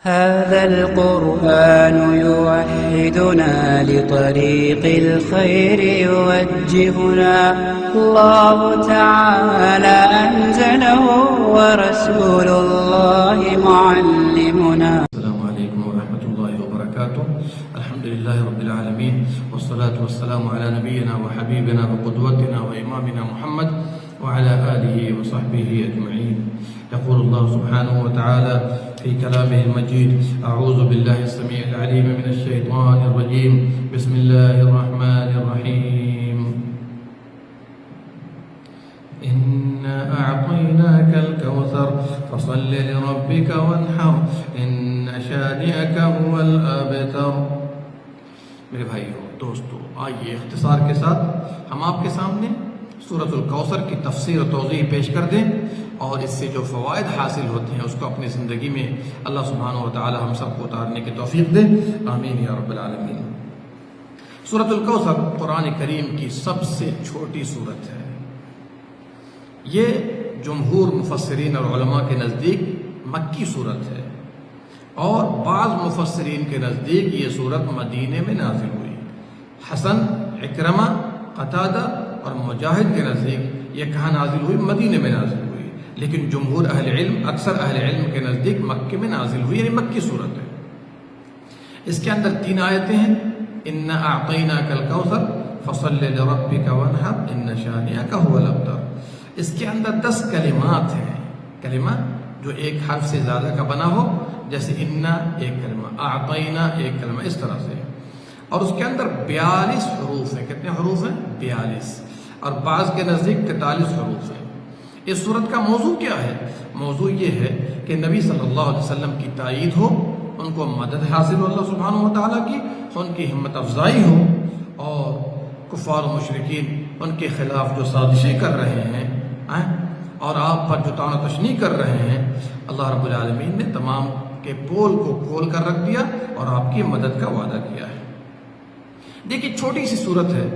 هذا القرآن يوحدنا لطريق الخير يوجهنا الله تعالى أنزله ورسول الله معلمنا. السلام عليكم ورحمة الله وبركاته. الحمد لله رب العالمين والصلاة والسلام على نبينا وحبيبنا وقدوتنا وإمامنا محمد وعلى آله وصحبه أجمعين. يقول الله سبحانه وتعالى في كلامه المجيد: أعوذ بالله السميع العليم من الشيطان الرجيم. بسم الله الرحمن الرحيم. إنا أعطيناك الكوثر فصل لربك وانحر إن شانئك هو الأبتر. میرے بھائیو دوستو، آئیے اختصار کے ساتھ ہم آپ کے سامنے سورۃ الکوثر کی تفسیر و توضیح پیش کر دیں اور اس سے جو فوائد حاصل ہوتے ہیں اس کو اپنی زندگی میں اللہ سبحانہ و تعالی ہم سب کو اتارنے کی توفیق دے. آمین یا رب العالمین. سورۃ الکوثر قرآن کریم کی سب سے چھوٹی سورت ہے. یہ جمہور مفسرین اور علماء کے نزدیک مکی صورت ہے اور بعض مفسرین کے نزدیک یہ صورت مدینے میں نازل ہوئی. حسن، اکرمہ، قتادہ اور مجاہد کے نزدیک یہ کہاں نازل ہوئی؟ مدینے میں نازل ہوئی. لیکن جمہور اہل علم، اکثر اہل علم کے نزدیک مکے میں نازل ہوئی، یعنی مکی صورت ہے. اس کے اندر 3 آیتیں ہیں: انا اعطیناک الکوثر فصل لربک وانحر ان شانئک هو الابتر. اس کے اندر 10 کلمات ہیں. کلمہ جو ایک حرف سے زیادہ کا بنا ہو، جیسے انا ایک کلمہ، اعطینا ایک کلمہ، اس طرح سے. اور اس کے اندر 42 حروف ہیں. کتنے حروف ہیں؟ 42. اور بعض کے نزدیک 43 حروف ہیں. اس صورت کا موضوع کیا ہے؟ موضوع یہ ہے کہ نبی صلی اللہ علیہ وسلم کی تائید ہو، ان کو مدد حاصل ہو اللہ سبحانہ و تعالیٰ کی، ان کی ہمت افزائی ہو، اور کفار و مشرکین ان کے خلاف جو سازشیں کر رہے ہیں اور آپ پر جو طعن و تشنیع کر رہے ہیں، اللہ رب العالمین نے تمام کے پول کو کھول کر رکھ دیا اور آپ کی مدد کا وعدہ کیا ہے. دیکھیے، چھوٹی سی صورت ہے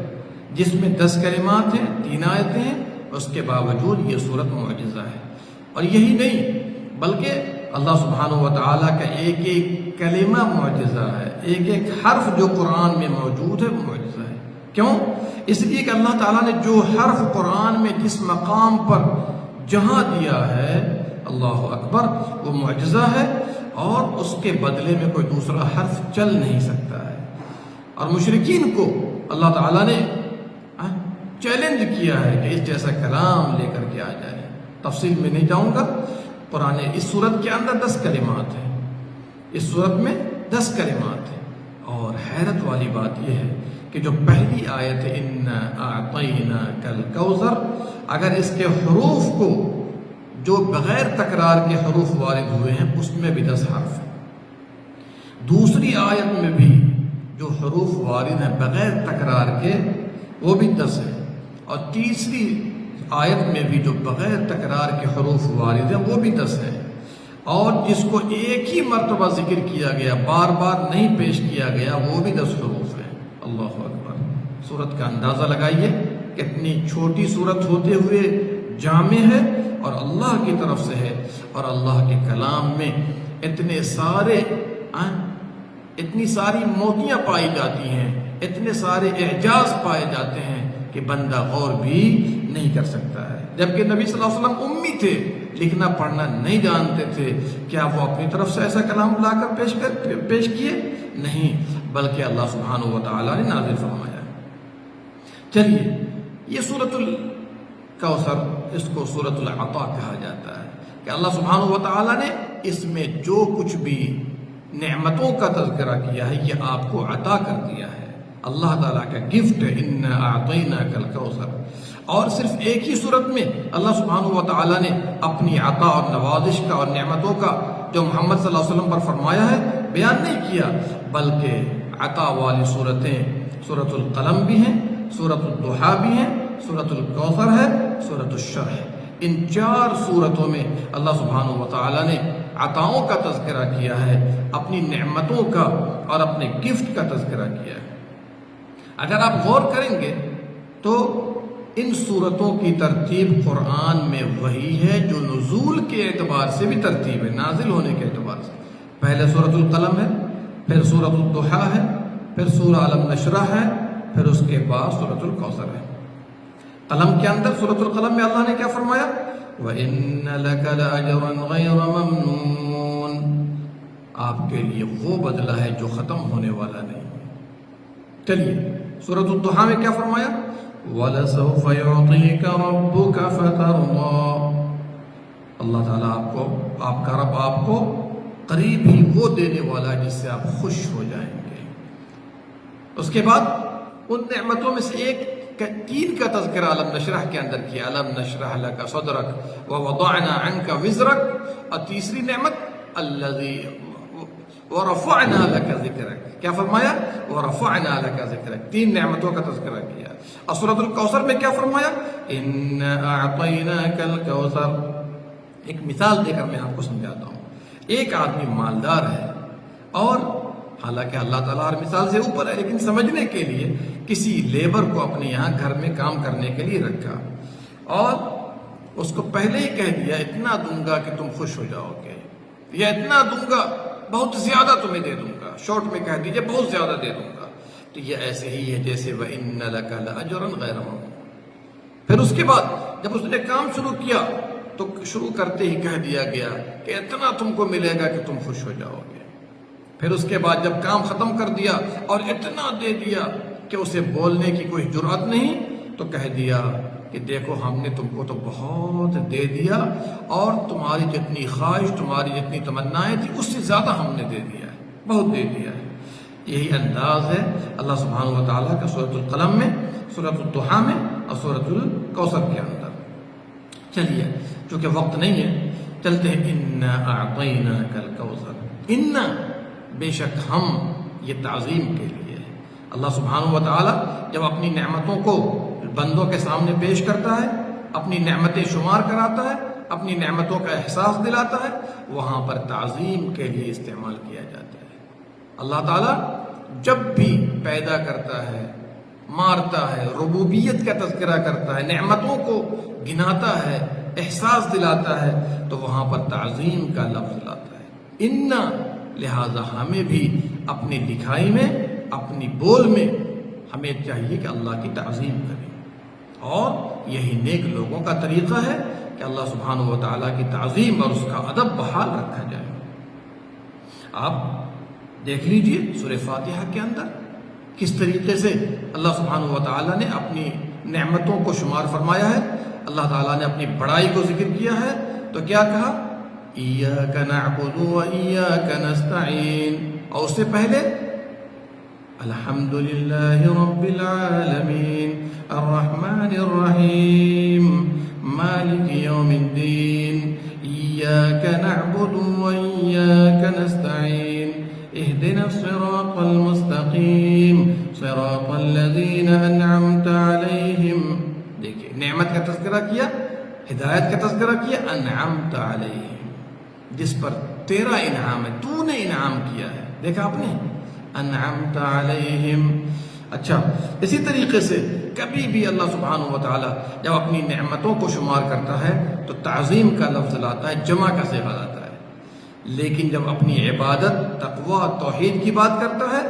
جس میں 10 کلمات ہیں، 3 آیتیں ہیں، اس کے باوجود یہ صورت معجزہ ہے. اور یہی نہیں بلکہ اللہ سبحانہ و تعالیٰ کا ایک ایک کلمہ معجزہ ہے. ایک ایک حرف جو قرآن میں موجود ہے وہ معجزہ ہے. کیوں؟ اس لیے کہ اللہ تعالیٰ نے جو حرف قرآن میں جس مقام پر جہاں دیا ہے، اللہ اکبر، وہ معجزہ ہے اور اس کے بدلے میں کوئی دوسرا حرف چل نہیں سکتا ہے. اور مشرکین کو اللہ تعالیٰ نے چیلنج کیا ہے کہ اس جیسا کلام لے کر کے آ جائے. تفصیل میں نہیں جاؤں گا. قرآن اس صورت کے اندر 10 کلمات ہیں. اس صورت میں 10 کلمات ہیں. اور حیرت والی بات یہ ہے کہ جو پہلی آیت ہے انا اعطیناک الکوثر، اگر اس کے حروف کو جو بغیر تکرار کے حروف وارد ہوئے ہیں اس میں بھی 10 حرف ہیں. دوسری آیت میں بھی جو حروف وارد ہیں بغیر تکرار کے وہ بھی 10 ہیں. اور تیسری آیت میں بھی جو بغیر تکرار کے حروف وارد ہیں وہ بھی 10 ہیں. اور جس کو ایک ہی مرتبہ ذکر کیا گیا، بار بار نہیں پیش کیا گیا، وہ بھی 10 حروف ہیں. اللہ اکبر. سورت کا اندازہ لگائیے کتنی چھوٹی سورت ہوتے ہوئے جامع ہے اور اللہ کی طرف سے ہے. اور اللہ کے کلام میں اتنی ساری موتیاں پائی جاتی ہیں، اتنے سارے اعجاز پائے جاتے ہیں کہ بندہ غور بھی نہیں کر سکتا ہے. جبکہ نبی صلی اللہ علیہ وسلم امی تھے، لکھنا پڑھنا نہیں جانتے تھے. کیا وہ اپنی طرف سے ایسا کلام لا کر پیش کیے؟ نہیں، بلکہ اللہ سبحانہ و تعالیٰ نے نازل فرمایا. چلیے، یہ سورۃ الکوثر، اس کو سورۃ العطا کہا جاتا ہے کہ اللہ سبحانہ و تعالیٰ نے اس میں جو کچھ بھی نعمتوں کا تذکرہ کیا ہے یہ آپ کو عطا کر دیا ہے. اللہ تعالیٰ کا گفٹ ہے انا اعطیناک الکوثر. اور صرف ایک ہی صورت میں اللہ سبحانہ و تعالیٰ نے اپنی عطا اور نوازش کا اور نعمتوں کا جو محمد صلی اللہ علیہ وسلم پر فرمایا ہے بیان نہیں کیا، بلکہ عطا والی صورتیں سورۃ القلم بھی ہیں، سورۃ الضحیٰ بھی ہیں، سورۃ الکوثر ہے، سورۃ الشرح. ان 4 صورتوں میں اللہ سبحانہ و تعالیٰ نے عطاؤں کا تذکرہ کیا ہے، اپنی نعمتوں کا اور اپنے گفٹ کا تذکرہ کیا ہے. اگر آپ غور کریں گے تو ان صورتوں کی ترتیب قرآن میں وہی ہے جو نزول کے اعتبار سے بھی ترتیب ہے، نازل ہونے کے اعتبار سے. پہلے سورۃ القلم ہے، پھر سورۃ الضحیٰ ہے، پھر سورہ علم نشرح ہے، پھر اس کے بعد سورۃ الکوثر ہے۔ قلم کے اندر سورۃ القلم میں اللہ نے کیا فرمایا؟ وَإِنَّ لَكَ لَأَجْرًا غَيْرَ مَمْنُونٍ، آپ کے لیے وہ بدلہ ہے جو ختم ہونے والا نہیں۔ چلیے سورۃ الضحیٰ میں کیا فرمایا؟ وَلَسَوْفَ يُعْطِيكَ رَبُّكَ فَتَرْضَىٰ، اللہ تعالیٰ آپ کا رب آپ کو قریب ہی وہ دینے والا ہے جس سے آپ خوش ہو جائیں گے۔ اس کے بعد ان نعمتوں میں سے تین کا تذکرہ علم نشرح کے اندر کیا، علم نشرح لک صدرک ووضعنا عنک وزرک، اور تیسری نعمت الذی ورفعنا لک ذکرک، کیا فرمایا؟ ورفعنا لک ذکرک، تین نعمتوں کا تذکرہ کیا۔ اور سورۃ الکوثر میں کیا فرمایا؟ انا اعطیناک الکوثر۔ ایک مثال دے کر میں آپ کو سمجھاتا ہوں۔ ایک آدمی مالدار ہے، اور حالانکہ اللہ تعالیٰ ہر مثال سے اوپر ہے، لیکن سمجھنے کے لیے کسی لیبر کو اپنے یہاں گھر میں کام کرنے کے لیے رکھا، اور اس کو پہلے ہی کہہ دیا اتنا دوں گا کہ تم خوش ہو جاؤ گے، یا اتنا دوں گا بہت زیادہ تمہیں دے دوں گا، شارٹ میں کہہ دیجئے بہت زیادہ دے دوں گا۔ تو یہ ایسے ہی ہے جیسے وَإِنَّ لَكَ لَأَجْرًا غَيْرَ مَمْنُونٍ۔ پھر اس کے بعد جب اس نے کام شروع کیا تو شروع کرتے ہی کہہ دیا گیا کہ اتنا تم کو ملے گا کہ تم خوش ہو جاؤ گے۔ پھر اس کے بعد جب کام ختم کر دیا اور اتنا دے دیا کہ اسے بولنے کی کوئی جرأت نہیں، تو کہہ دیا کہ دیکھو ہم نے تم کو تو بہت دے دیا، اور تمہاری جتنی خواہش، تمہاری جتنی تمنائیں تھی اس سے زیادہ ہم نے دے دیا ہے، بہت دے دیا ہے۔ یہی انداز ہے اللہ سبحانہ و تعالیٰ کا سورۃ القلم میں، سورۃ الضحیٰ میں اور سورۃ الکوثر کے اندر۔ چلیے چونکہ وقت نہیں ہے چلتے ہیں۔ انا اعطیناک الکوثر، انا بے شک ہم، یہ تعظیم کے لیے ہے۔ اللہ سبحانہ و تعالیٰ جب اپنی نعمتوں کو بندوں کے سامنے پیش کرتا ہے، اپنی نعمتیں شمار کراتا ہے، اپنی نعمتوں کا احساس دلاتا ہے، وہاں پر تعظیم کے لیے استعمال کیا جاتا ہے۔ اللہ تعالیٰ جب بھی پیدا کرتا ہے، مارتا ہے، ربوبیت کا تذکرہ کرتا ہے، نعمتوں کو گناتا ہے، احساس دلاتا ہے، تو وہاں پر تعظیم کا لفظ لاتا ہے۔ انا، لہذا ہمیں بھی اپنی لکھائی میں، اپنی بول میں ہمیں چاہیے کہ اللہ کی تعظیم کریں، اور یہی نیک لوگوں کا طریقہ ہے کہ اللہ سبحانہ و تعالیٰ کی تعظیم اور اس کا ادب بحال رکھا جائے۔ آپ دیکھ لیجئے سورہ فاتحہ کے اندر کس طریقے سے اللہ سبحانہ و تعالیٰ نے اپنی نعمتوں کو شمار فرمایا ہے، اللہ تعالیٰ نے اپنی بڑائی کو ذکر کیا ہے، تو کیا کہا؟ ایاک نعبد و ایاک نستعین، اور اس سے پہلے الحمدللہ رب العالمین الرحمن الرحیم مالک یوم الدین ایاک نعبد و ایاک نستعین اهدنا الصراط المستقیم صراط الذین انعمت علیہم۔ دیکھیے نعمت کا تذکرہ کیا، ہدایت کا تذکرہ کیا، انعمت علیہم، جس پر تیرا انعام ہے، تو نے انعام کیا ہے، دیکھا آپ نے، انعمت علیہم۔ اچھا اسی طریقے سے کبھی بھی اللہ سبحانہ و تعالیٰ جب اپنی نعمتوں کو شمار کرتا ہے تو تعظیم کا لفظ لاتا ہے، جمع کا صیغہ لاتا ہے، لیکن جب اپنی عبادت، تقوی، توحید کی بات کرتا ہے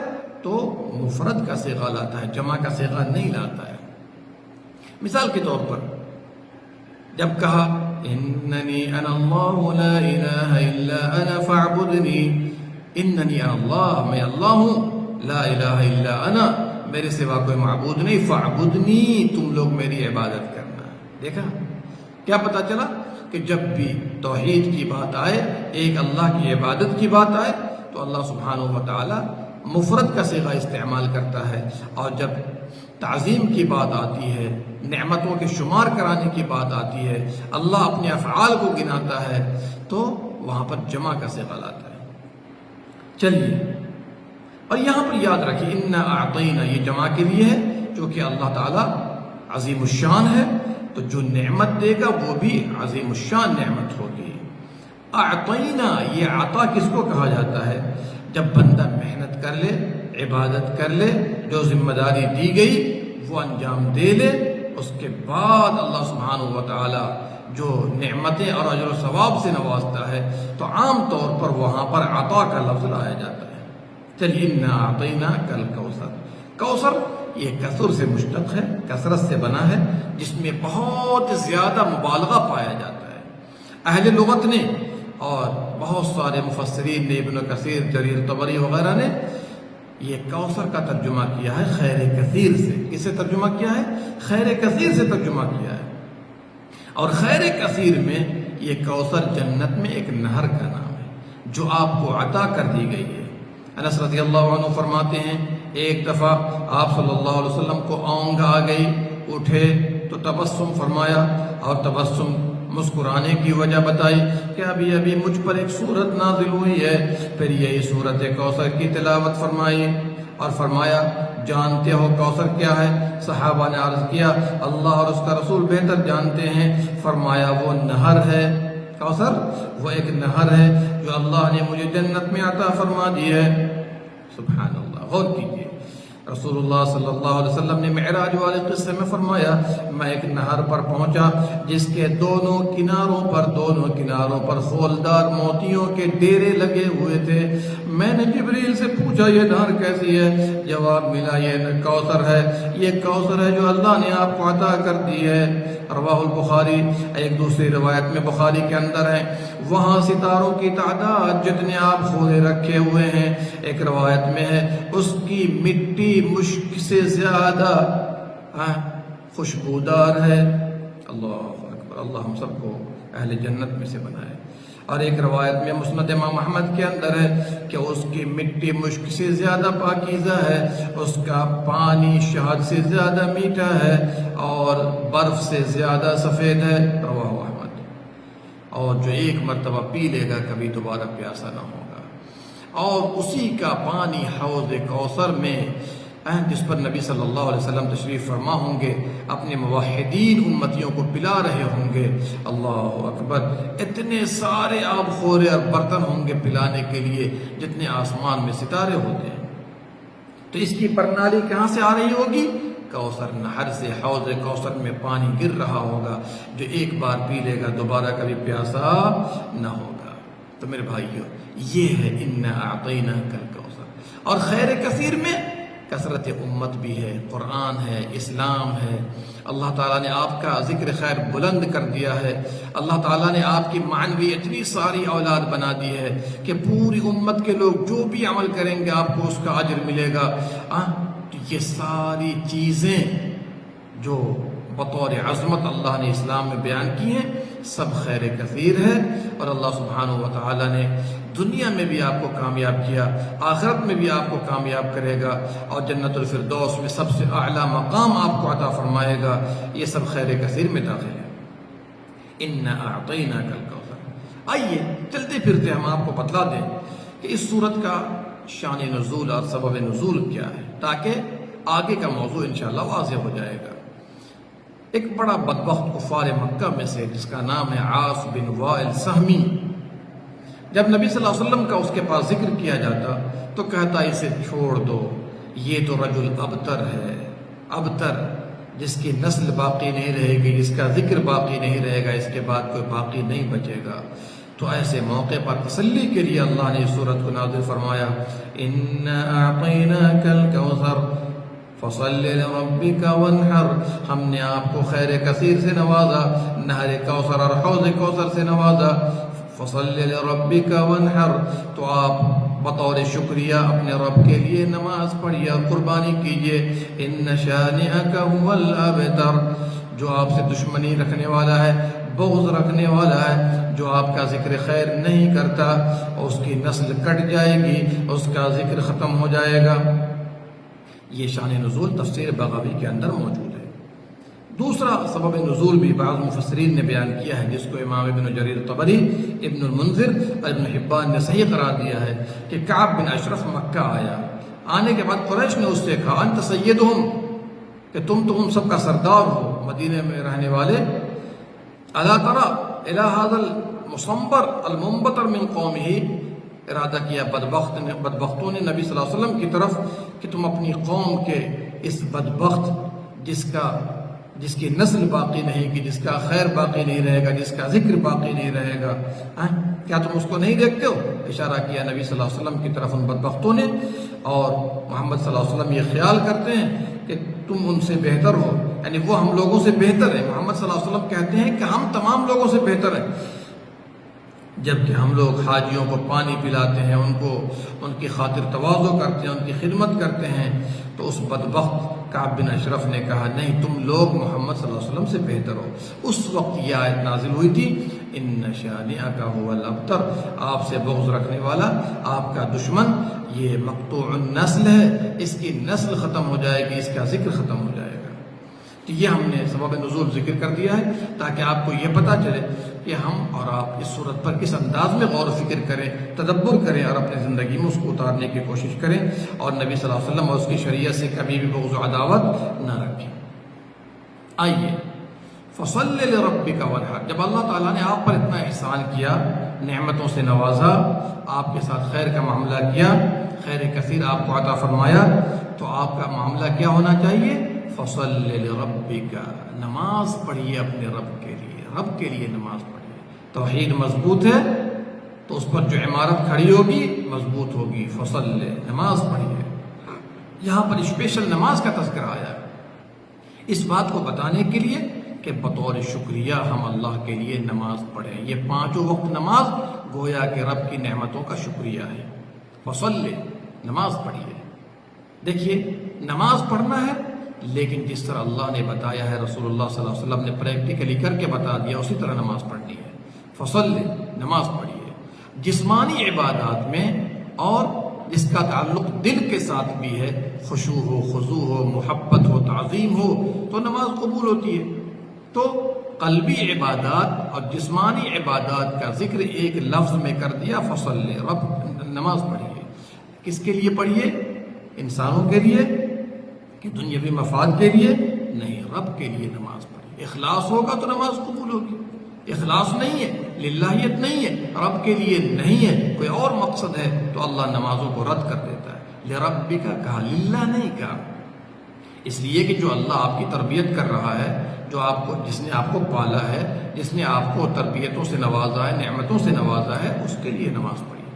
تو مفرد کا صیغہ لاتا ہے، جمع کا صیغہ نہیں لاتا ہے۔ مثال کے طور پر جب کہا اننی انا اللہ لا الہ الا انا فاعبدنی، اننی انا اللہ، میں اللہ ہوں، لا الہ الا انا، میرے سوا کوئی معبود نہیں، فاعبدنی، تم لوگ میری عبادت کرنا۔ دیکھا کیا پتا چلا کہ جب بھی توحید کی بات آئے، ایک اللہ کی عبادت کی بات آئے، تو اللہ سبحانہ و تعالی مفرد کا صیغہ استعمال کرتا ہے، اور جب تعظیم کی بات آتی ہے، نعمتوں کے شمار کرانے کی بات آتی ہے، اللہ اپنے افعال کو گناتا ہے، تو وہاں پر جمع کا صیغہ لاتا ہے۔ چلیے، اور یہاں پر یاد رکھیے انا اعطینا، یہ جمع کے لیے ہے، جو کہ اللہ تعالیٰ عظیم الشان ہے، تو جو نعمت دے گا وہ بھی عظیم الشان نعمت ہوگی۔ اعطینا، یہ عطا کس کو کہا جاتا ہے؟ جب بندہ محنت کر لے، عبادت کر لے، جو ذمہ داری دی گئی وہ انجام دے لے، اس کے بعد اللہ سبحانہ و تعالی جو نعمتیں اور اجر و ثواب سے نوازتا ہے تو عام طور پر وہاں پر عطا کا لفظ لایا جاتا ہے. چلیے انا اعطیناک الکوثر. کوثر یہ کثر سے مشتق ہے، کثرت سے بنا ہے، جس میں بہت زیادہ مبالغہ پایا جاتا ہے. اہل لغت نے اور بہت سارے مفسرین نے، ابن کثیر، جریر طبری وغیرہ نے یہ کوثر کا ترجمہ کیا ہے خیر کثیر سے. کس سے ترجمہ کیا ہے؟ خیر کثیر سے ترجمہ کیا ہے. اور خیر کثیر میں یہ کوثر جنت میں ایک نہر کا نام ہے جو آپ کو عطا کر دی گئی ہے. انس رضی اللہ عنہ فرماتے ہیں ایک دفعہ آپ صلی اللہ علیہ وسلم کو اونگ آ گئی، اٹھے تو تبسم فرمایا اور تبسم مسکرانے کی وجہ بتائی کہ ابھی ابھی مجھ پر ایک سورت نازل ہوئی ہے. پھر یہی سورت کوثر کی تلاوت فرمائی اور فرمایا جانتے ہو کوثر کیا ہے؟ صحابہ نے عرض کیا اللہ اور اس کا رسول بہتر جانتے ہیں. فرمایا وہ نہر ہے. کوثر وہ ایک نہر ہے جو اللہ نے مجھے جنت میں عطا فرما دی ہے. سبحان اللہ. غور کیجیے، رسول اللہ صلی اللہ علیہ وسلم نے معراج والے قصے میں فرمایا میں ایک نہر پر پہنچا جس کے دونوں کناروں پر خولدار موتیوں کے ڈیرے لگے ہوئے تھے. میں نے جبریل سے پوچھا یہ نہر کیسی ہے؟ جواب ملا یہ کوثر ہے. یہ کوثر ہے جو اللہ نے آپ کو عطا کر دی ہے. رواہ البخاری. ایک دوسری روایت میں بخاری کے اندر ہے وہاں ستاروں کی تعداد جتنے آپ خورے رکھے ہوئے ہیں. ایک روایت میں ہے اس کی مٹی مشک سے زیادہ خوشبودار ہے. اللہ اکبر. اللہ ہم سب کو اہل جنت میں سے بنائے. اور ایک روایت میں مسند امام احمد کے اندر ہے کہ اس کی مٹی مشک سے زیادہ پاکیزہ ہے، اس کا پانی شہد سے زیادہ میٹھا ہے اور برف سے زیادہ سفید ہے. رواہ احمد. اور جو ایک مرتبہ پی لے گا کبھی دوبارہ پیاسا نہ ہوگا. اور اسی کا پانی حوض کوثر میں جس پر نبی صلی اللہ علیہ وسلم تشریف فرما ہوں گے اپنے موحدین امتیوں کو پلا رہے ہوں گے. اللہ اکبر. اتنے سارے آب خورے اور برتن ہوں گے پلانے کے لیے جتنے آسمان میں ستارے ہوتے ہیں. تو اس کی پرنالی کہاں سے آ رہی ہوگی؟ کوثر نہر سے. حوض کوثر میں پانی گر رہا ہوگا جو ایک بار پی لے گا دوبارہ کبھی پیاسا نہ ہوگا. تو میرے بھائیو یہ ہے انا اعطیناک الکوثر. اور خیر کثیر میں کثرت امت بھی ہے، قرآن ہے، اسلام ہے. اللہ تعالیٰ نے آپ کا ذکر خیر بلند کر دیا ہے. اللہ تعالیٰ نے آپ کی معنوی اتنی ساری اولاد بنا دی ہے کہ پوری امت کے لوگ جو بھی عمل کریں گے آپ کو اس کا اجر ملے گا. تو یہ ساری چیزیں جو بطور عظمت اللہ نے اسلام میں بیان کی ہیں سب خیر کثیر ہے. اور اللہ سبحانہ و تعالیٰ نے دنیا میں بھی آپ کو کامیاب کیا، آخرت میں بھی آپ کو کامیاب کرے گا اور جنت الفردوس میں سب سے اعلیٰ مقام آپ کو عطا فرمائے گا. یہ سب خیر کثیر میں داخل ہے. انا اعطیناک الکوثر. آئیے چلتے پھرتے ہم آپ کو بتلا دیں کہ اس سورت کا شان نزول اور سبب نزول کیا ہے تاکہ آگے کا موضوع انشاءاللہ واضح ہو جائے گا. ایک بڑا بدبخت کفار مکہ میں سے جس کا نام ہے عاص بن وائل سہمی، جب نبی صلی اللہ علیہ وسلم کا اس کے پاس ذکر کیا جاتا تو کہتا اسے چھوڑ دو، یہ تو رجل ابتر ہے. ابتر جس کی نسل باقی نہیں رہے گی، جس کا ذکر باقی نہیں رہے گا، اس کے بعد کوئی باقی نہیں بچے گا. تو ایسے موقع پر تسلی کے لیے اللہ نے اس سورت کو نازل فرمایا انا اعطیناک الکوثر فصل لربک وانحر. ہم نے آپ کو خیر کثیر سے نوازا، نہر کوثر اور حوض کوثر سے نوازا. فصل لربک وانحر تو آپ بطور شکریہ اپنے رب کے لیے نماز پڑھیے اور قربانی کیجیے. ان شانئک هو الابتر. جو آپ سے دشمنی رکھنے والا ہے، بغض رکھنے والا ہے، جو آپ کا ذکر خیر نہیں کرتا، اس کی نسل کٹ جائے گی، اس کا ذکر ختم ہو جائے گا. یہ شان نزول تفسیر بغوی کے اندر موجود ہے. دوسرا سبب نزول بھی بعض مفسرین نے بیان کیا ہے جس کو امام ابن جریر طبری، ابن المنذر اور ابن حبان نے صحیح قرار دیا ہے کہ کعب بن اشرف مکہ آیا. آنے کے بعد قریش نے اس سے کہا انت سیدہم، کہ تم تو ان سب کا سردار ہو مدینے میں رہنے والے. الا ترى الى هذا المصنبر المنبتر من قومه. ارادہ کیا بدبختوں نے نبی صلی اللہ علیہ وسلم کی طرف کہ تم اپنی قوم کے اس بدبخت جس کا جس کی نسل باقی نہیں کی، جس کا خیر باقی نہیں رہے گا، جس کا ذکر باقی نہیں رہے گا، کیا تم اس کو نہیں دیکھتے ہو؟ اشارہ کیا نبی صلی اللہ علیہ وسلم کی طرف ان بدبختوں نے، اور محمد صلی اللہ علیہ وسلم یہ خیال کرتے ہیں کہ تم ان سے بہتر ہو، یعنی وہ ہم لوگوں سے بہتر ہیں۔ محمد صلی اللہ علیہ وسلم کہتے ہیں کہ ہم تمام لوگوں سے بہتر ہیں، جبکہ ہم لوگ حاجیوں کو پانی پلاتے ہیں، ان کی خاطر تواضع کرتے ہیں، ان کی خدمت کرتے ہیں۔ تو اس بدبخت کعب بن اشرف نے کہا نہیں، تم لوگ محمد صلی اللہ علیہ وسلم سے بہتر ہو۔ اس وقت یہ آیت نازل ہوئی تھی، ان شانئک هو الابتر، آپ سے بغض رکھنے والا، آپ کا دشمن یہ مقطوع النسل ہے، اس کی نسل ختم ہو جائے گی، اس کا ذکر ختم ہو جائے گا۔ تو یہ ہم نے سبب نزول ذکر کر دیا ہے تاکہ آپ کو یہ پتہ چلے کہ ہم اور آپ اس صورت پر کس انداز میں غور و فکر کریں، تدبر کریں اور اپنی زندگی میں اس کو اتارنے کی کوشش کریں، اور نبی صلی اللہ علیہ وسلم اور اس کی شریعت سے کبھی بھی بغض و عداوت نہ رکھیں۔ آئیے، فصل لربک وانحر، جب اللہ تعالیٰ نے آپ پر اتنا احسان کیا، نعمتوں سے نوازا، آپ کے ساتھ خیر کا معاملہ کیا، خیر کثیر آپ کو عطا فرمایا، تو آپ کا معاملہ کیا ہونا چاہیے؟ فصل لربک، نماز پڑھیے اپنے رب کے لیے، رب کے لیے نماز پڑھیے۔ توحید مضبوط ہے تو اس پر جو عمارت کھڑی ہوگی مضبوط ہوگی۔ فصل، نماز پڑھیے۔ یہاں پر اسپیشل نماز کا تذکرہ آیا اس بات کو بتانے کے لیے کہ بطور شکریہ ہم اللہ کے لیے نماز پڑھیں۔ یہ پانچوں وقت نماز گویا کہ رب کی نعمتوں کا شکریہ ہے۔ فصل، نماز پڑھیے۔ دیکھیے، نماز پڑھنا ہے، لیکن جس طرح اللہ نے بتایا ہے، رسول اللہ صلی اللہ علیہ وسلم نے پریکٹیکلی کر کے بتا دیا، اسی طرح نماز پڑھنی ہے۔ فصل، نماز پڑھیے۔ جسمانی عبادات میں اور جس کا تعلق دل کے ساتھ بھی ہے، خشوع ہو، خضوع ہو، محبت ہو، تعظیم ہو، تو نماز قبول ہوتی ہے۔ تو قلبی عبادات اور جسمانی عبادات کا ذکر ایک لفظ میں کر دیا، فصل، رب، نماز پڑھیے۔ کس کے لیے پڑھیے؟ انسانوں کے لیے کہ دنیاوی مفاد کے لیے؟ نہیں، رب کے لیے نماز پڑھیے۔ اخلاص ہوگا تو نماز قبول ہوگی۔ اخلاص نہیں ہے، للہیت نہیں ہے، رب کے لیے نہیں ہے، کوئی اور مقصد ہے، تو اللہ نمازوں کو رد کر دیتا ہے۔ لربک کہا، للہ نہیں کہا، اس لیے کہ جو اللہ آپ کی تربیت کر رہا ہے، جس نے آپ کو پالا ہے، جس نے آپ کو تربیتوں سے نوازا ہے، نعمتوں سے نوازا ہے، اس کے لیے نماز پڑھیے۔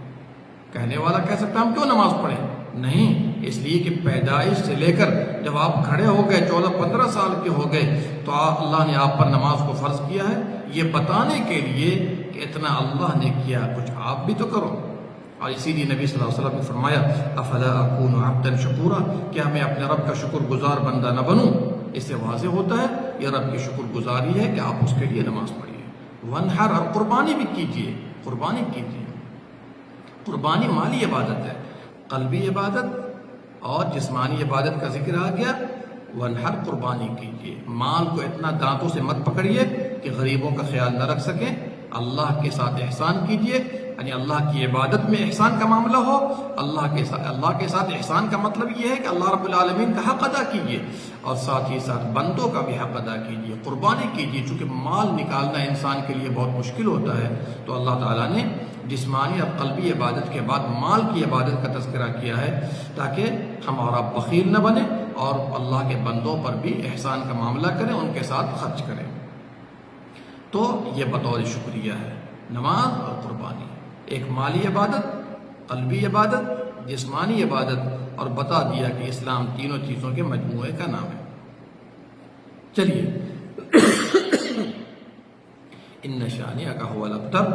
کہنے والا کہہ سکتا ہے ہم کیوں نماز پڑھیں؟ نہیں، اس لیے کہ پیدائش سے لے کر جب آپ کھڑے ہو گئے، 14-15 سال کے ہو گئے، تو اللہ نے آپ پر نماز کو فرض کیا ہے، یہ بتانے کے لیے کہ اتنا اللہ نے کیا، کچھ آپ بھی تو کرو۔ اور اسی لیے نبی صلی اللہ علیہ وسلم نے فرمایا، افلا اکون عبدا شکورا، کیا میں اپنے رب کا شکر گزار بندہ نہ بنوں؟ اس سے واضح ہوتا ہے یہ رب کی شکر گزاری ہے کہ آپ اس کے لیے نماز پڑھیے۔ وانحر، اور قربانی بھی کیجیے، قربانی کیجیے۔ قربانی مالی عبادت ہے، قلبی عبادت اور جسمانی عبادت کا ذکر آ گیا۔ وانحر، قربانی کیجیے۔ مال کو اتنا دانتوں سے مت پکڑیے کہ غریبوں کا خیال نہ رکھ سکیں۔ اللہ کے ساتھ احسان کیجیے، یعنی اللہ کی عبادت میں احسان کا معاملہ ہو۔ اللہ کے ساتھ احسان کا مطلب یہ ہے کہ اللہ رب العالمین کا حق ادا کیجیے، اور ساتھ ہی ساتھ بندوں کا بھی حق ادا کیجیے، قربانی کیجیے۔ چونکہ مال نکالنا انسان کے لیے بہت مشکل ہوتا ہے، تو اللہ تعالیٰ نے جسمانی اور قلبی عبادت کے بعد مال کی عبادت کا تذکرہ کیا ہے، تاکہ ہم اور آپ بخیل نہ بنیں اور اللہ کے بندوں پر بھی احسان کا معاملہ کریں، ان کے ساتھ خرچ کریں۔ تو یہ بطور شکریہ ہے، نماز اور قربانی، ایک مالی عبادت، قلبی عبادت، جسمانی عبادت، اور بتا دیا کہ اسلام تینوں چیزوں کے مجموعے کا نام ہے۔ چلیے، ان شانئک هو الابتر،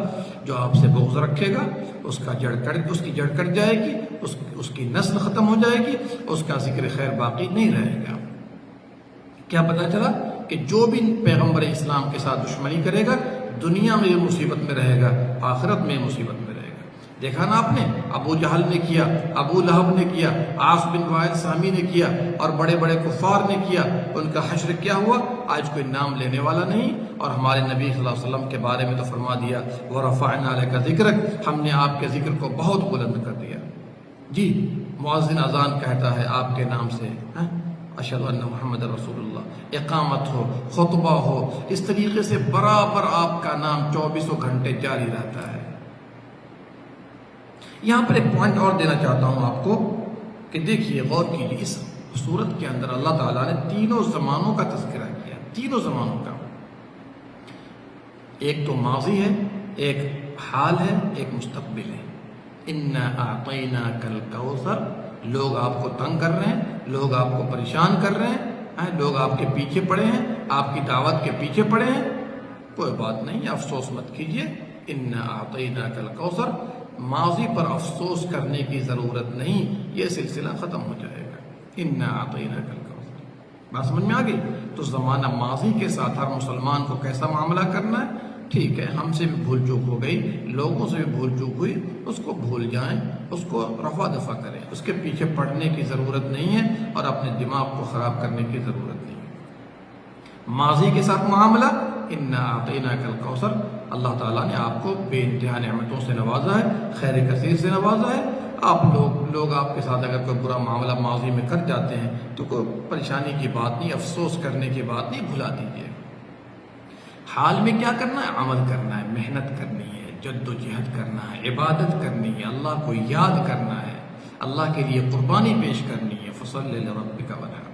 جو آپ سے بغض رکھے گا اس کی جڑ کٹ جائے گی، اس کی نسل ختم ہو جائے گی، اس کا ذکر خیر باقی نہیں رہے گا۔ کیا پتہ چلا کہ جو بھی پیغمبر اسلام کے ساتھ دشمنی کرے گا، دنیا میں یہ مصیبت میں رہے گا، آخرت میں مصیبت میں رہے گا۔ دیکھا نا آپ نے، ابو جہل نے کیا، ابو لہب نے کیا، عاص بن وائل سامی نے کیا، اور بڑے بڑے کفار نے کیا، ان کا حشر کیا ہوا؟ آج کوئی نام لینے والا نہیں۔ اور ہمارے نبی صلی اللہ علیہ وسلم کے بارے میں تو فرما دیا، وَرَفَعْنَا لَكَ ذِكْرَكَ، ہم نے آپ کے ذکر کو بہت بلند کر دیا۔ جی، مؤذن اذان کہتا ہے آپ کے نام سے، اشہد ان محمد رسول اللہ، اقامت ہو، خطبہ ہو، اس طریقے سے برابر آپ کا نام 24 گھنٹے جاری رہتا ہے۔ یہاں پر ایک پوائنٹ اور دینا چاہتا ہوں آپ کو کہ دیکھیے، غور کیجیے، اس صورت کے اندر اللہ تعالیٰ نے تینوں زمانوں کا تذکرہ کیا۔ تینوں زمانوں کا، ایک تو ماضی ہے، ایک حال ہے، ایک مستقبل ہے۔ انا اعطیناک الکوثر، لوگ آپ کو تنگ کر رہے ہیں، لوگ آپ کو پریشان کر رہے ہیں، لوگ آپ کے پیچھے پڑے ہیں، آپ کی دعوت کے پیچھے پڑے ہیں، کوئی بات نہیں، افسوس مت کیجیے۔ انا اعطیناک الکوثر، ماضی پر افسوس کرنے کی ضرورت نہیں، یہ سلسلہ ختم ہو جائے گا۔ انا اعطیناک الکوثر، بات سمجھ میں آ گئی؟ تو زمانہ ماضی کے ساتھ ہر مسلمان کو کیسا معاملہ کرنا ہے؟ ٹھیک ہے، ہم سے بھی بھول چوک ہو گئی، لوگوں سے بھی بھول چوک ہوئی، اس کو بھول جائیں، اس کو رفع دفع کریں، اس کے پیچھے پڑنے کی ضرورت نہیں ہے اور اپنے دماغ کو خراب کرنے کی ضرورت نہیں ہے۔ ماضی کے ساتھ معاملہ، انا اعطیناک الکوثر، اللہ تعالیٰ نے آپ کو بے انتہا نعمتوں سے نوازا ہے، خیر کثیر سے نوازا ہے۔ آپ لوگ آپ کے ساتھ اگر کوئی برا معاملہ ماضی میں کر جاتے ہیں تو کوئی پریشانی کی بات نہیں، افسوس کرنے کی بات نہیں، بھلا دیجیے۔ حال میں کیا کرنا ہے؟ عمل کرنا ہے، محنت کرنی ہے، جد و جہد کرنا ہے، عبادت کرنی ہے، اللہ کو یاد کرنا ہے، اللہ کے لیے قربانی پیش کرنی ہے۔ فصلی لربک وانحر۔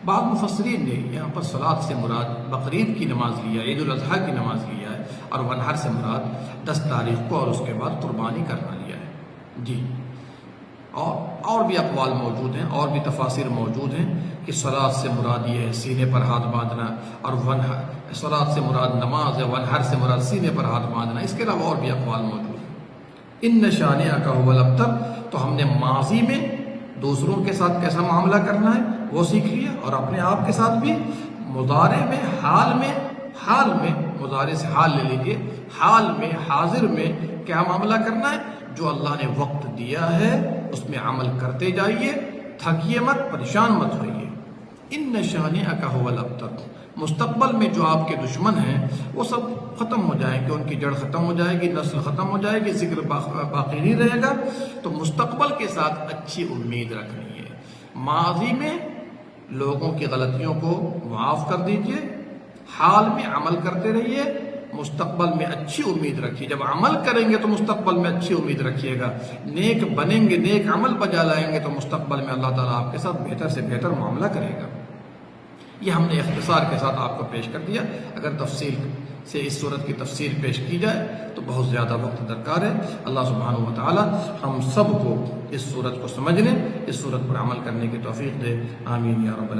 بعض مفسرین نے یہاں پر صلاۃ سے مراد بقرعید کی نماز لیا، عید الاضحیٰ کی نماز لیا ہے، اور وانحر سے مراد 10 تاریخ کو اور اس کے بعد قربانی کرنا لیا ہے۔ جی، اور بھی اقوال موجود ہیں، اور بھی تفاسیر موجود ہیں کہ صلاۃ سے مراد یہ ہے سینے پر ہاتھ باندھنا، اور صلاۃ سے مراد نماز ہے، وانحر سے مراد سینے پر ہاتھ باندھنا۔ اس کے علاوہ اور بھی اقوال موجود ہیں۔ ان شانئک هو الابتر، تو ہم نے ماضی میں دوسروں کے ساتھ کیسا معاملہ کرنا ہے وہ سیکھ لیا، اور اپنے آپ کے ساتھ بھی مضارع میں، حال میں مضارع سے حال لے لیجیے، حال میں، حاضر میں کیا معاملہ کرنا ہے؟ جو اللہ نے وقت دیا ہے اس میں عمل کرتے جائیے، تھکیے مت، پریشان مت ہوئیے۔ ان شانئک هو الابتر، مستقبل میں جو آپ کے دشمن ہیں وہ سب ختم ہو جائیں گے، ان کی جڑ ختم ہو جائے گی، نسل ختم ہو جائے گی، ذکر باقی نہیں رہے گا۔ تو مستقبل کے ساتھ اچھی امید رکھنی ہے۔ ماضی میں لوگوں کی غلطیوں کو معاف کر دیجئے، حال میں عمل کرتے رہیے، مستقبل میں اچھی امید رکھیے۔ جب عمل کریں گے تو مستقبل میں اچھی امید رکھیے گا، نیک بنیں گے، نیک عمل بجا لائیں گے تو مستقبل میں اللہ تعالیٰ آپ کے ساتھ بہتر سے بہتر معاملہ کرے گا۔ یہ ہم نے اختصار کے ساتھ آپ کو پیش کر دیا۔ اگر تفصیل سے اس صورت کی تفسیر پیش کی جائے تو بہت زیادہ وقت درکار ہے۔ اللہ سبحانہ و تعالی ہم سب کو اس صورت کو سمجھنے، اس صورت پر عمل کرنے کی توفیق دے، آمین یا رب العالمین۔